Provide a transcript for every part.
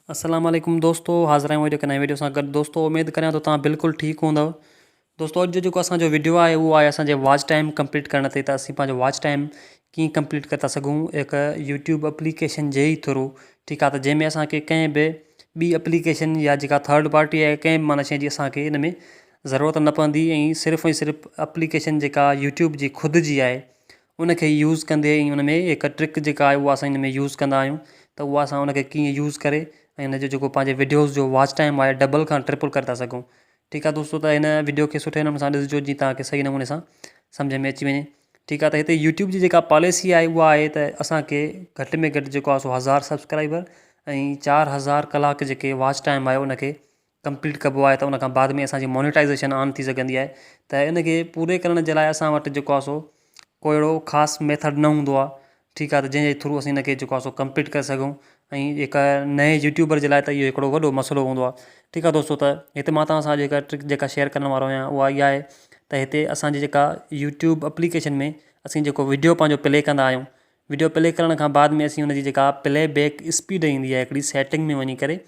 अस्सलाम वालेकुम दोस्तों, हाज़िर आहियूं अॼु हिकु नए वीडियो सां गॾु। दोस्तों उमेद करियां थो तव्हां बिल्कुलु ठीकु हूंदव। दोस्तों अॼु जेको असांजो वीडियो आहे उहो आहे असांजे वॉच टाइम कंप्लीट करण ते। त असीं पंहिंजो वॉच टाइम कीअं कंप्लीट करे था सघूं हिकु यूट्यूब एप्लीकेशन जे ई थ्रू, ठीकु आहे। त जंहिंमें असांखे कंहिं बि ॿी एप्लीकेशन या जेका थर्ड पार्टी आहे कंहिं बि माना शइ जी असांखे हिन में ज़रूरत न पवंदी ऐं सिर्फ़ु ऐं सिर्फ़ु एप्लीकेशन जेका यूट्यूब जी ख़ुदि जी आहे उनखे यूज़ कंदे ऐं उन में हिकु ट्रिक जेका आहे उहा असां हिन में यूज़ कंदा आहियूं। त उहा असां उनखे कीअं यूज़ करे ऐं हिनजो जेको पंहिंजे वीडियोज़ जो वॉच टाइम आहे डबल खां ट्रिपल करे था सघूं। ठीकु आहे दोस्तों, त हिन वीडियो खे सुठे नमूने सां ॾिसिजो जीअं तव्हांखे सही नमूने सां सम्झ में अची वञे। ठीकु आहे, त हिते यूट्यूब जी जेका पॉलिसी आहे उहा आहे त असांखे घटि में घटि जेको आहे सो 1000 सब्सक्राइबर ऐं 4000 कलाक जेके वॉच टाइम आहे उनखे कंप्लीट कबो आहे। त उनखां बाद में असांजी मोनेटाइज़ेशन ऑन थी सघंदी आहे। त इनखे पूरे करण जे लाइ असां वटि जेको आहे सो कोई अहिड़ो ख़ासि मेथड न हूंदो आहे। ठीकु आहे, त जंहिंजे थ्रू असीं हिनखे जेको आहे सो कंप्लीट करे सघूं ऐं हिकु नए यूट्यूबर जे लाइ त इहो हिकिड़ो वॾो मसइलो हूंदो आहे। ठीकु आहे दोस्तों, त हिते मां तव्हां सां जेका ट्रिक जेका शेयर करण वारो आहियां उहा इहा आहे त हिते असांजी जेका यूट्यूब एप्लीकेशन में असीं जेको वीडियो पंहिंजो प्ले कंदा आहियूं, वीडियो प्ले करण खां बाद में असीं हुनजी जेका प्ले बैक स्पीड ईंदी आहे हिकिड़ी सेटिंग में वञी करे,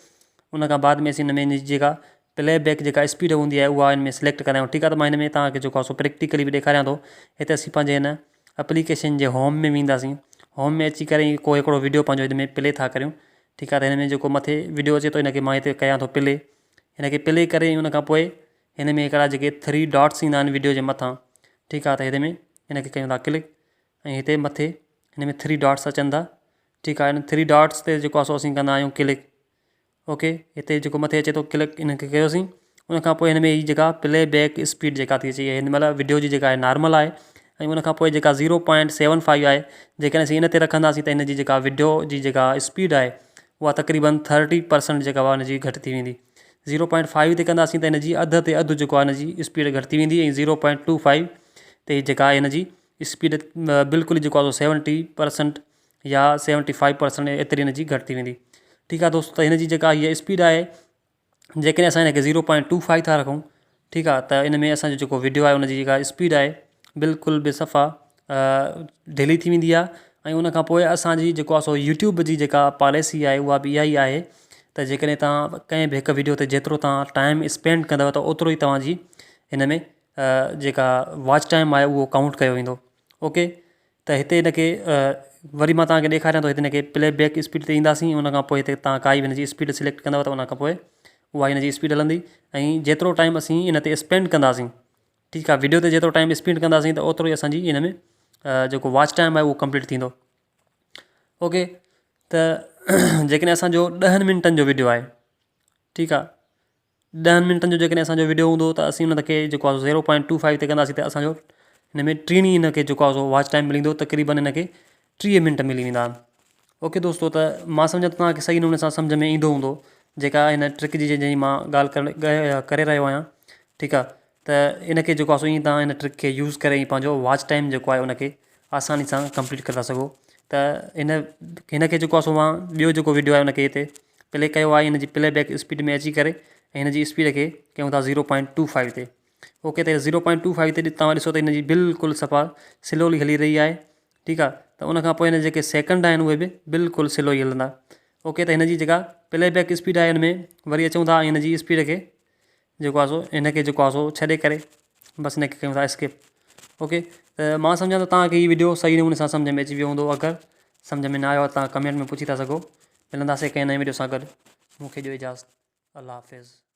उन खां बाद में असीं हिन में जेका प्ले बैक जेका स्पीड हूंदी आहे उहा हिन में सिलेक्ट कंदा आहियूं। ठीकु आहे, त मां हिन में तव्हांखे जेको आहे सो प्रैक्टिकली बि ॾेखारियां थो। हिते असीं पंहिंजे हिन एप्लीकेशन जे होम में वेंदासीं। होम में अची करे को हिकिड़ो वीडियो पंहिंजो हिन में प्ले था करियूं। ठीकु आहे, त हिन में जेको मथे वीडियो अचे थो हिनखे मां हिते कयां थो प्ले। हिनखे प्ले करे उन खां पोइ हिन में हिकिड़ा जेके 3 डॉट्स ईंदा आहिनि वीडियो जे मथां। ठीकु आहे, त हिन में हिनखे कयूं था क्लिक ऐं हिते मथे हिन में 3 डॉट्स अचनि था। ठीकु आहे, हिन 3 डॉट्स ते जेको आहे सो असीं कंदा आहियूं क्लिक। ओके, हिते जेको मथे अचे थो क्लिक हिनखे कयोसीं। उनखां पोइ हिन में हीअ जेका प्ले बैक स्पीड जेका थी अचे हिन महिल वीडियो जी जेका आहे नॉर्मल आहे ऐं उनखां पोइ जेका 0.75 आहे जेकॾहिं असीं हिन ते रखंदासीं त हिनजी जेका वीडियो जी जेका स्पीड आहे उहा तक़रीबन 30% जेका आहे हिनजी घटि थी वेंदी। 0.5 ते कंदासीं त हिनजी अधु ते अधु जेको आहे हिनजी स्पीड घटि थी वेंदी ऐं 0.25 ते जेका आहे हिनजी स्पीड बिल्कुलु जेको आहे 70% या 75% एतिरी हिनजी घटि थी वेंदी। ठीकु आहे दोस्तों, त हिनजी जेका हीअ स्पीड आहे जेकॾहिं असां हिनखे 0.25 था रखूं, ठीकु आहे, त इन में असांजो जेको वीडियो आहे उनजी जेका स्पीड आहे बिल्कुलु बि सफ़ा ढिली थी वेंदी आहे। ऐं उनखां पोइ असांजी जेको आहे सो यूट्यूब जी जेका पॉलिसी आहे उहा बि इहा ई आहे त जेकॾहिं तव्हां कंहिं बि हिकु वीडियो ते जेतिरो तव्हां टाइम स्पेंड कंदव त ओतिरो ई तव्हांजी हिन में जेका वॉच टाइम आहे उहो काउंट कयो वेंदो। ओके, त हिते हिनखे वरी मां तव्हांखे ॾेखारियां थो। हिते हिनखे प्ले बैक स्पीड ते ईंदासीं, उनखां पोइ हिते तव्हां काई बि हिनजी स्पीड सिलेक्ट कंदव त उनखां पोइ उहा हिनजी स्पीड हलंदी ऐं जेतिरो टाइम असीं इन ते स्पेंड कंदासीं, ठीकु आहे, वीडियो ते जेतिरो टाइम स्पेंड कंदासीं त ओतिरो ई असांजी हिन में जेको वॉच टाइम आहे उहो कंप्लीट थींदो। ओके, त जेकॾहिं असांजो 10 मिंटनि जो वीडियो आहे, ठीकु आहे, 10 मिंटनि जो जेकॾहिं असांजो वीडियो हूंदो त असीं उनखे जेको आहे 0.25 ते कंदासीं त असांजो हिन में 3 हिनखे जेको आहे सो वॉच टाइम मिलंदो, तक़रीबन हिनखे 30 मिंट मिली वेंदा आहिनि। ओके दोस्तों, त मां सम्झां थो तव्हांखे सही नमूने सां सम्झ में ईंदो हूंदो जेका हिन ट्रिक जी जंहिंजी मां ॻाल्हि करे रहियो आहियां। ठीकु आहे, त इनखे जेको आहे सो ईअं तव्हां हिन ट्रिक खे यूज़ करे ई पंहिंजो वॉच टाइम जेको आहे उनखे आसानी सां कंप्लीट करे था सघो। त हिनखे जेको आहे सो मां ॿियो जेको वीडियो आहे उनखे हिते प्ले कयो आहे हिनजी प्ले बैक स्पीड में अची करे ऐं हिनजी स्पीड खे कयूं था 0.25 ते। ओके, त 0.25 ते तव्हां ॾिसो त हिनजी बिल्कुलु सफ़ा स्लोली हली रही आहे। ठीकु आहे, त उनखां पोइ हिन जेके सेकंड आहिनि उहे बि बिल्कुलु स्लो ई हलंदा। ओके, त हिनजी जेका प्ले बैक स्पीड आहे हिन में वरी अचूं था हिनजी स्पीड खे जेको आहे सो हिनखे जेको आहे सो छॾे करे बसि हिनखे कयूं था स्किप। ओके, त मां सम्झां थो तव्हांखे हीअ वीडियो सही नमूने सां सम्झ में अची वियो हूंदो। अगरि सम्झ में न आयो आहे तव्हां कमेंट में पुछी था सघो। मिलंदासीं कंहिं नए वीडियो सां गॾु। मूंखे ॾियो इजाज़त। अल्लाह हाफ़िज़।